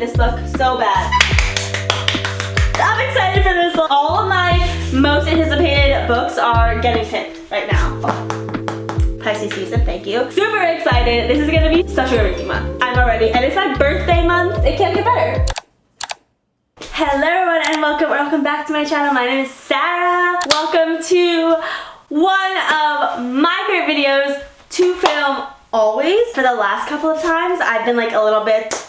this book so bad. I'm excited for this. All of my most anticipated books are getting picked right now. Pisces season, thank you. Super excited. This is gonna be such a good reading month. I'm already, and it's my birthday month. It can't get better. Hello everyone and welcome back to my channel. My name is Sarah. Welcome to one of my favorite videos to film always. For the last couple of times, I've been like a little bit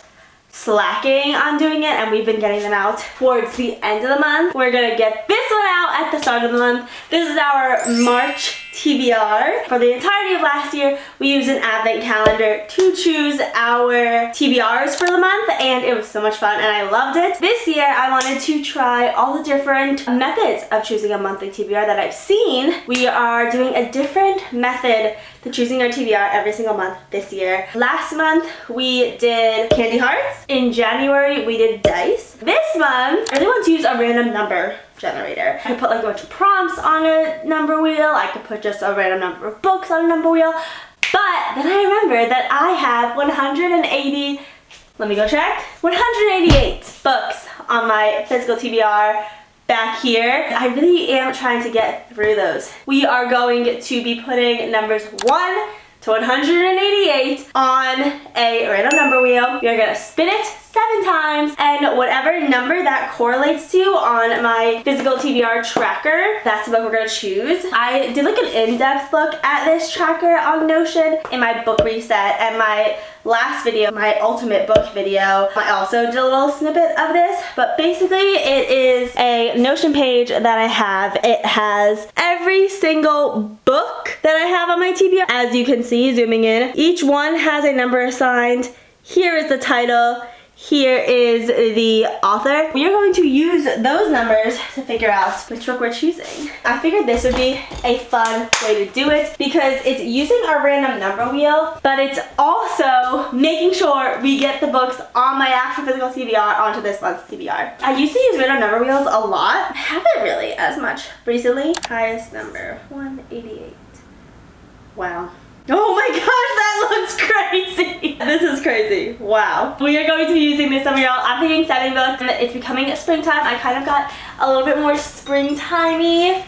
slacking on doing it, and we've been getting them out towards the end of the month. We're gonna get this one out at the start of the month. This is our March TBR. For the entirety of last year, we used an advent calendar to choose our TBRs for the month, and it was so much fun and I loved it. This year, I wanted to try all the different methods of choosing a monthly TBR that I've seen. We are doing a different method to choosing our TBR every single month this year. Last month, we did candy hearts. In January, we did dice. This month, I really want to use a random number generator. I could put like a bunch of prompts on a number wheel. I could put just a random number of books on a number wheel. But then I remembered that I have 180, let me go check, 188 books on my physical TBR back here. I really am trying to get through those. We are going to be putting numbers 1 to 188 on a random number wheel. We are gonna spin it 7 times, and whatever number that correlates to on my physical TBR tracker, that's the book we're gonna choose. I did like an in-depth look at this tracker on Notion in my book reset, and my last video, my ultimate book video, I also did a little snippet of this, but basically it is a Notion page that I have. It has every single book that I have on my TBR. As you can see, zooming in, each one has a number assigned. Here is the title. Here is the author. We are going to use those numbers to figure out which book we're choosing. I figured this would be a fun way to do it because it's using our random number wheel, but it's also making sure we get the books on my actual physical TBR onto this month's TBR. I used to use random number wheels a lot. I haven't really as much recently. Highest number, 188. Wow. Oh my gosh, that looks crazy. This is crazy. Wow. We are going to be using this number, y'all. I'm thinking 7 books. It's becoming springtime. I kind of got a little bit more springtimey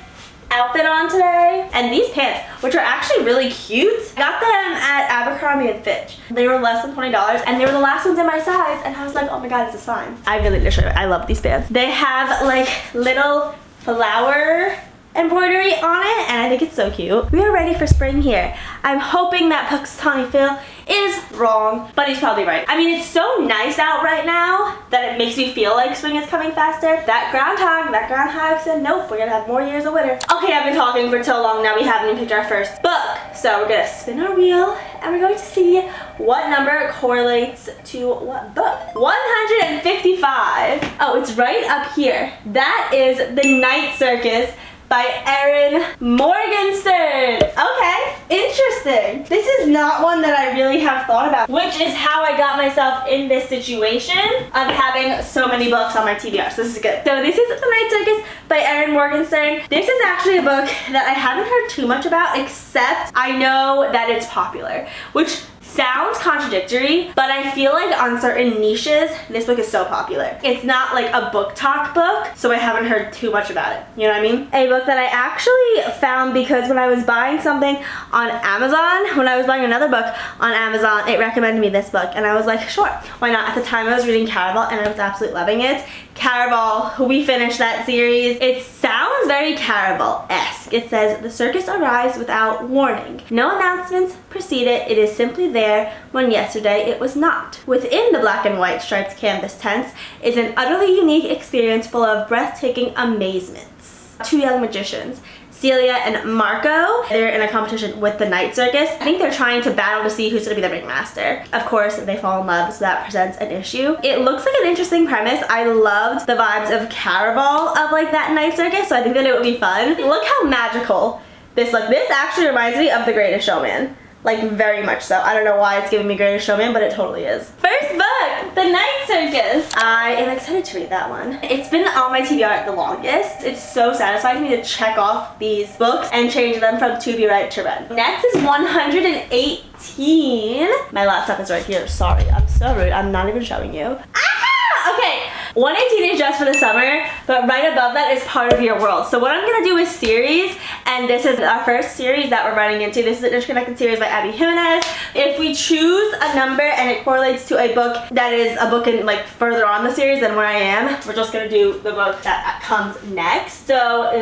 outfit on today. And these pants, which are actually really cute, I got them at Abercrombie & Fitch. They were less than $20 and they were the last ones in my size, and I was like, oh my god, it's a sign. I really need to show you. I love these pants. They have like little flower embroidery on it, and I think it's so cute. We are ready for spring here. I'm hoping that Puxatawny Phil is wrong, but he's probably right. I mean, it's so nice out right now that it makes me feel like spring is coming faster. That groundhog said, nope, we're gonna have more years of winter. Okay, I've been talking for so long now, we haven't even picked our first book. So we're gonna spin our wheel, and we're going to see what number correlates to what book. 155. Oh, it's right up here. That is The Night Circus by Erin Morgenstern. Okay, interesting. This is not one that I really have thought about, which is how I got myself in this situation of having so many books on my TBR, so this is good. So this is The Night Circus by Erin Morgenstern. This is actually a book that I haven't heard too much about, except I know that it's popular, which sounds contradictory, but I feel like on certain niches, this book is so popular. It's not like a BookTok book, so I haven't heard too much about it. You know what I mean? A book that I actually found because when I was buying something on Amazon, when I was buying another book on Amazon, it recommended me this book, and I was like, sure, why not? At the time, I was reading Caraval, and I was absolutely loving it. Caraval, we finished that series. It sounds very Caraval-esque. It says, the circus arrives without warning. No announcements precede it. It is simply there when yesterday it was not. Within the black and white striped canvas tents is an utterly unique experience full of breathtaking amazements. 2 young magicians, Celia and Marco, they're in a competition with the Night Circus. I think they're trying to battle to see who's going to be the ringmaster. Of course, they fall in love, so that presents an issue. It looks like an interesting premise. I loved the vibes of Caraval of like that Night Circus, so I think that it would be fun. Look how magical this looks. This actually reminds me of The Greatest Showman. Like, very much so. I don't know why it's giving me Greatest Showman, but it totally is. First book, The Night Circus. I am excited to read that one. It's been on my TBR the longest. It's so satisfying to me to check off these books and change them from to be read to read. Next is 118. My laptop is right here. Sorry, I'm so rude. I'm not even showing you. Ah! One 18 is just for the summer, but right above that is part of your world. So what I'm gonna do is series, and this is our first series that we're running into. This is an interconnected series by Abby Jimenez. If we choose a number and it correlates to a book that is a book in like further on the series than where I am, we're just gonna do the book that comes next. So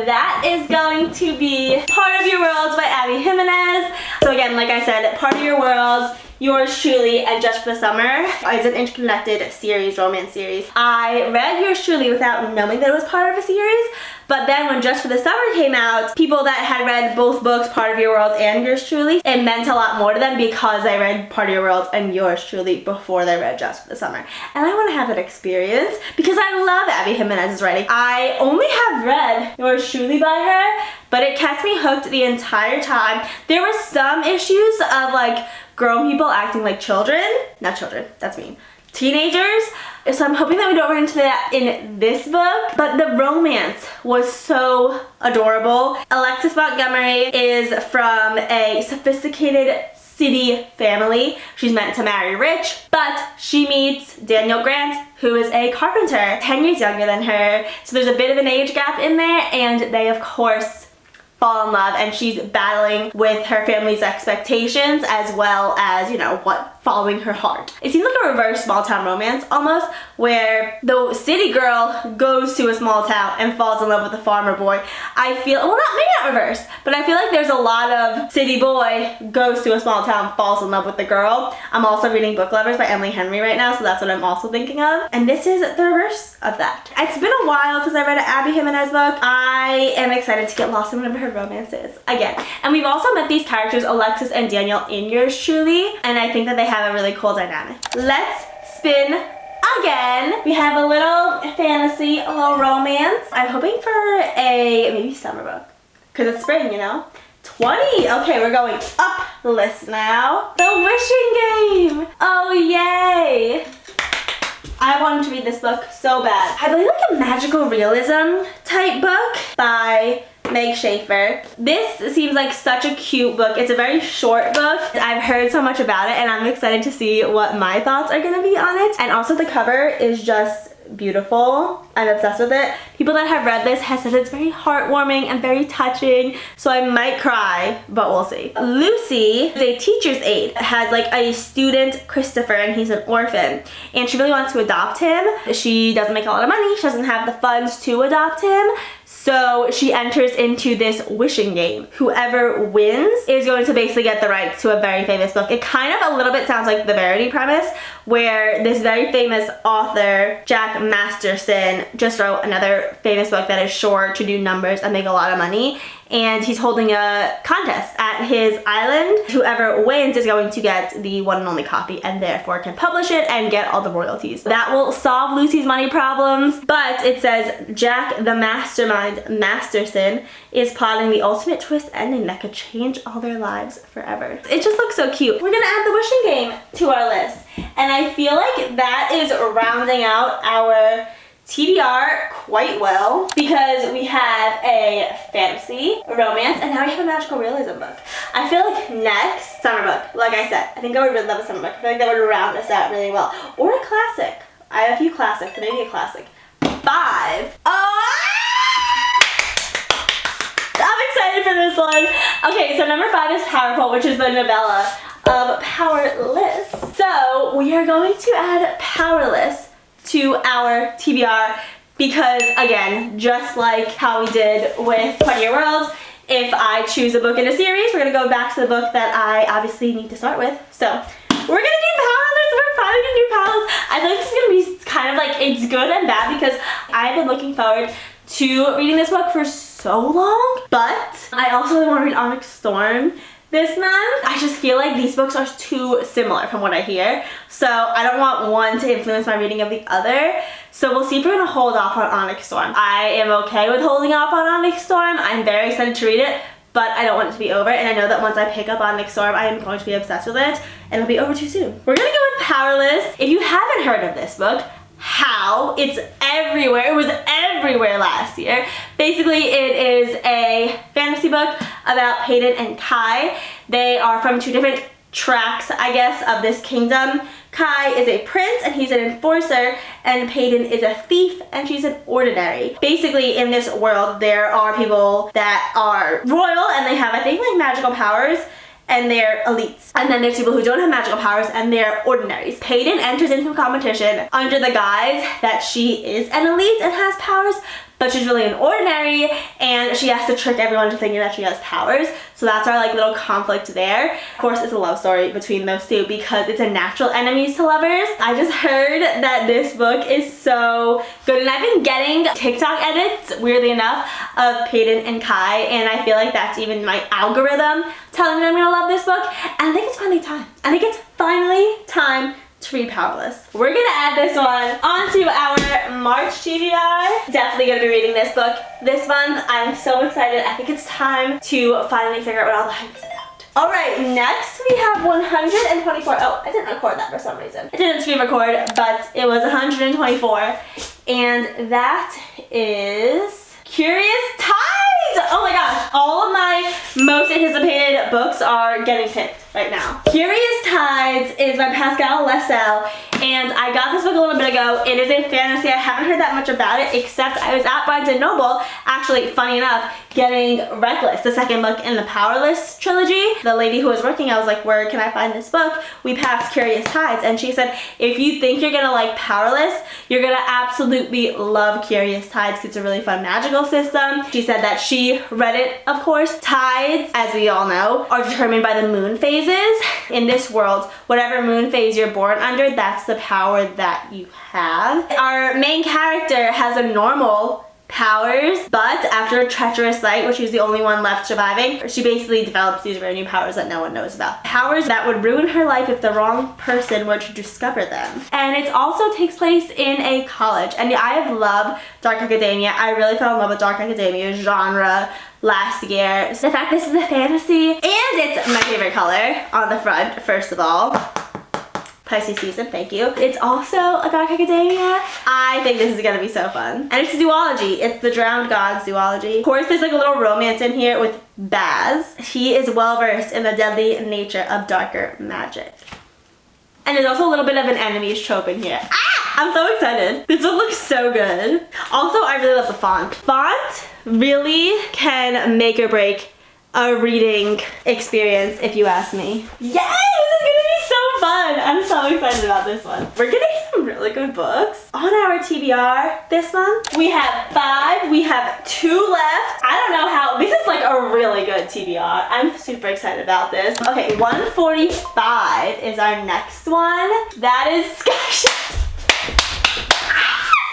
that is going to be Part of Your World by Abby Jimenez. So again, like I said, Part of Your World, Yours Truly, and Just for the Summer is an interconnected series, romance series. I read Yours Truly without knowing that it was part of a series, but then when Just for the Summer came out, people that had read both books, Part of Your World and Yours Truly, it meant a lot more to them because I read Part of Your World and Yours Truly before they read Just for the Summer. And I want to have that experience because I love Abby Jimenez's writing. I only have read Yours Truly by her, but it kept me hooked the entire time. There were some issues of like grown people acting like children. Not children, that's mean. Teenagers. So I'm hoping that we don't run into that in this book, but the romance was so adorable. Alexis Montgomery is from a sophisticated city family. She's meant to marry rich, but she meets Daniel Grant, who is a carpenter, 10 years younger than her. So there's a bit of an age gap in there, and they of course fall in love, and she's battling with her family's expectations as well as, you know, what following her heart. It seems like a reverse small town romance almost, where the city girl goes to a small town and falls in love with a farmer boy. I feel, well, maybe not reverse, but I feel like there's a lot of city boy goes to a small town, falls in love with the girl. I'm also reading Book Lovers by Emily Henry right now, so that's what I'm also thinking of. And this is the reverse of that. It's been a while since I read an Abby Jimenez book. I am excited to get lost in whatever her romance is again. And we've also met these characters, Alexis and Daniel, in Yours Truly, and I think that they have a really cool dynamic. Let's spin again. We have a little fantasy, a little romance. I'm hoping for a maybe summer book because it's spring, you know. 20. Okay, we're going up the list now. The Wishing Game. Oh, yay. I wanted to read this book so bad. I believe like a magical realism type book by Meg Schaefer. This seems like such a cute book. It's a very short book. I've heard so much about it and I'm excited to see what my thoughts are gonna be on it. And also the cover is just beautiful. I'm obsessed with it. People that have read this have said it's very heartwarming and very touching, so I might cry, but we'll see. Lucy is a teacher's aide, has like a student, Christopher, and he's an orphan, and she really wants to adopt him. She doesn't make a lot of money, she doesn't have the funds to adopt him, so she enters into this wishing game. Whoever wins is going to basically get the rights to a very famous book. It kind of a little bit sounds like the Verity premise, where this very famous author, Jack Masterson, just wrote another famous book that is sure to do numbers and make a lot of money. And he's holding a contest at his island. Whoever wins is going to get the one and only copy and therefore can publish it and get all the royalties. That will solve Lucy's money problems, but it says Jack the Mastermind Masterson is plotting the ultimate twist ending that could change all their lives forever. It just looks so cute. We're gonna add the Wishing Game to our list, and I feel like that is rounding out our TBR quite well because we have a fantasy, a romance, and now we have a magical realism book. I feel like next, summer book, like I said, I think I would really love a summer book. I feel like that would round us out really well. Or a classic. I have a few classics, but maybe a classic. 5. Oh! I'm excited for this one. Okay, so number 5 is Powerful, which is the novella of Powerless. So we are going to add Powerless to our TBR because, again, just like how we did with Part of Your World, if I choose a book in a series, we're gonna go back to the book that I obviously need to start with. So we're gonna do Powerless. We're finally gonna do Powerless. I feel like this is gonna be kind of like, it's good and bad because I've been looking forward to reading this book for so long, but I also really want to read Onyx Storm this month. I just feel like these books are too similar from what I hear, so I don't want one to influence my reading of the other. So we'll see if we're gonna hold off on Onyx Storm. I am okay with holding off on Onyx Storm. I'm very excited to read it, but I don't want it to be over, and I know that once I pick up Onyx Storm, I am going to be obsessed with it, and it'll be over too soon. We're gonna go with Powerless. If you haven't heard of this book, how? It's everywhere. It was everywhere last year. Basically, it is a fantasy book about Peyton and Kai. They are from two different tracks, I guess, of this kingdom. Kai is a prince and he's an enforcer, and Peyton is a thief and she's an ordinary. Basically, in this world, there are people that are royal and they have, I think, like magical powers, and they're elites. And then there's people who don't have magical powers and they're ordinaries. Peyton enters into a competition under the guise that she is an elite and has powers, but she's really an ordinary, and she has to trick everyone into thinking that she has powers. So that's our like little conflict there. Of course, it's a love story between those two because it's a natural enemies to lovers. I just heard that this book is so good, and I've been getting TikTok edits, weirdly enough, of Peyton and Kai, and I feel like that's even my algorithm telling me I'm gonna love this book, and I think it's finally time. I think it's finally time to read Powerless. We're gonna add this one onto our March TBR. Definitely gonna be reading this book this month. I'm so excited. I think it's time to finally figure out what all the hype is about. All right, next we have 124. Oh, I didn't record that for some reason. I didn't screen record, but it was 124, and that is Curious Tides. Oh my gosh, all of my most anticipated books are getting picked right now. Curious Tides is by Pascal Lascelles, and I got this book a little bit ago. It is a fantasy. I haven't heard that much about it, except I was at Barnes & Noble, actually, funny enough, getting Reckless, the second book in the Powerless trilogy. The lady who was working, I was like, where can I find this book? We passed Curious Tides, and she said, if you think you're gonna like Powerless, you're gonna absolutely love Curious Tides because it's a really fun magical system. She said that she read it, of course. Tides, as we all know, are determined by the moon phases. In this world, whatever moon phase you're born under, that's the power that you have. Our main character has a normal powers, but after a treacherous night, where she's the only one left surviving, she basically develops these rare new powers that no one knows about. Powers that would ruin her life if the wrong person were to discover them. And it also takes place in a college. And I have loved Dark Academia. I really fell in love with Dark Academia genre last year. So the fact this is a fantasy, and it's my favorite color on the front, first of all. Pisces season, thank you. It's also a Dark Academia. I think this is gonna be so fun. And it's a duology. It's the Drowned Gods duology. Of course, there's like a little romance in here with Baz. He is well versed in the deadly nature of darker magic. And there's also a little bit of an enemies trope in here. Ah! I'm so excited. This one looks so good. Also, I really love the font. Font really can make or break a reading experience, if you ask me. Yay! This is gonna be so fun. I'm so excited about this one. We're getting some really good books on our TBR this month. We have 5. We have 2 left. I don't know how. This is like a really good TBR. I'm super excited about this. Okay, 145 is our next one. That is Sky.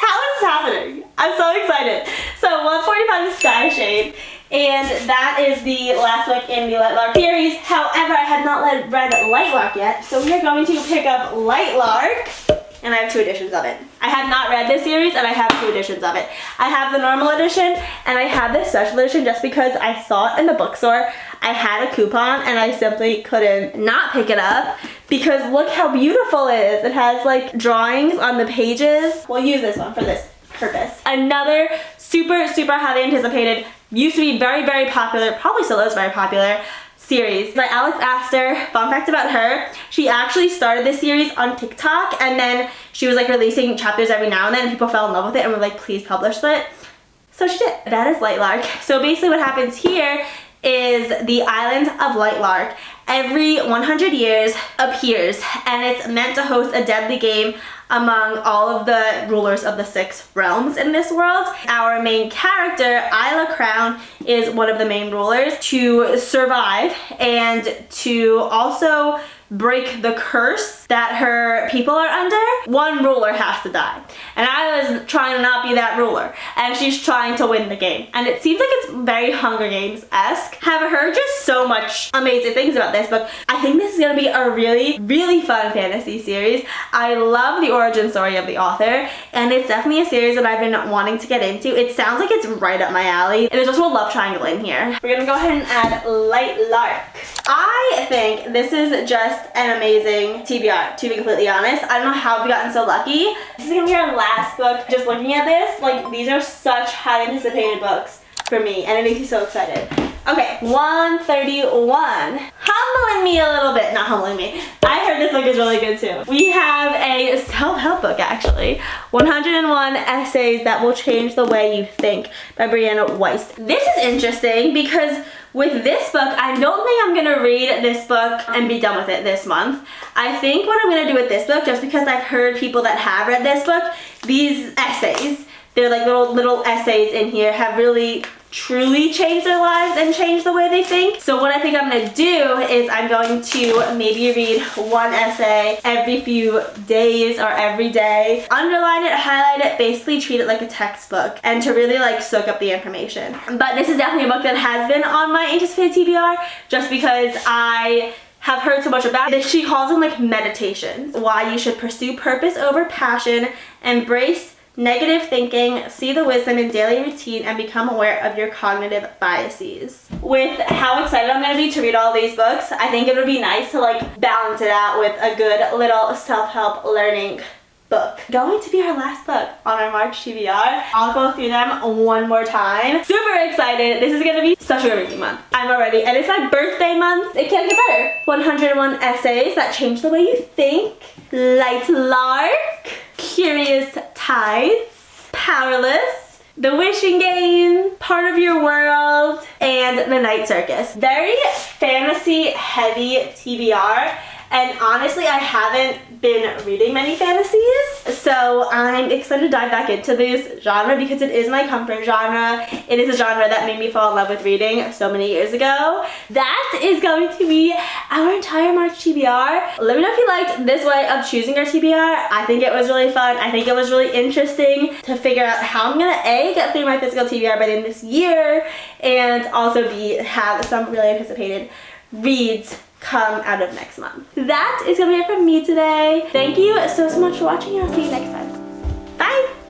How is this happening? I'm so excited. So 145 is Sky Shade, and that is the last book in the Lightlark series. However, I have not read Lightlark yet, so we are going to pick up Lightlark, and I have 2 editions of it. I have not read this series, and I have 2 editions of it. I have the normal edition, and I have this special edition just because I saw it in the bookstore. I had a coupon, and I simply couldn't not pick it up because look how beautiful it is. It has like drawings on the pages. We'll use this one for this purpose. Another super, super highly anticipated, used to be very, very popular, probably still is very popular, series by Alex Astor. Fun fact about her, she actually started this series on TikTok, and then she was like releasing chapters every now and then, and people fell in love with it and were like, please publish it. So she did. That is Lightlark. So basically what happens here is the island of Lightlark every 100 years appears, and it's meant to host a deadly game among all of the rulers of the 6 realms in this world. Our main character, Isla Crown, is one of the main rulers. To survive and to also break the curse that her people are under, one ruler has to die. And I was trying to not be that ruler, and she's trying to win the game. And it seems like it's very Hunger Games-esque. Have heard just so much amazing things about this book. I think this is gonna be a really, really fun fantasy series. I love the origin story of the author, and it's definitely a series that I've been wanting to get into. It sounds like it's right up my alley. And there's also a love triangle in here. We're gonna go ahead and add Lightlark. I think this is just an amazing TBR, to be completely honest. I don't know how we've gotten so lucky. This is gonna be our last book. Just looking at this, like, these are such highly anticipated books for me, and it makes me so excited. Okay, 131. Humbling me a little bit. Not humbling me. I heard this book is really good too. We have a self-help book actually. 101 Essays That Will Change the Way You Think by Brianna Weiss. This is interesting because with this book, I don't think I'm gonna read this book and be done with it this month. I think what I'm gonna do with this book, just because I've heard people that have read this book, these essays, they're like little essays in here, have really truly changed their lives and changed the way they think. So what I think I'm gonna do is I'm going to maybe read one essay every few days or every day. Underline it, highlight it, basically treat it like a textbook and to really like soak up the information. But this is definitely a book that has been on my anticipated TBR just because I have heard so much about it. She calls them like meditations. Why you should pursue purpose over passion, embrace negative thinking, see the wisdom in daily routine, and become aware of your cognitive biases. With how excited I'm going to be to read all these books, I think it would be nice to like balance it out with a good little self-help learning book. Going to be our last book on our March TBR. I'll go through them one more time. Super excited. This is going to be such a good reading month. I'm already, and it's my birthday month. It can't get better. 101 Essays That Change the Way You Think. Lightlark. Curious Tides, Powerless, The Wishing Game, Part of Your World, and The Night Circus. Very fantasy heavy TBR, and honestly I haven't been reading many fantasies, so I'm excited to dive back into this genre because it is my comfort genre. It is a genre that made me fall in love with reading so many years ago. That is going to be our entire March TBR. Let me know if you liked this way of choosing our TBR. I think it was really fun. I think it was really interesting to figure out how I'm gonna A, get through my physical TBR by the end of this year, and also B, have some really anticipated reads come out of next month. That is gonna be it from me today. Thank you so much for watching, and I'll see you next time.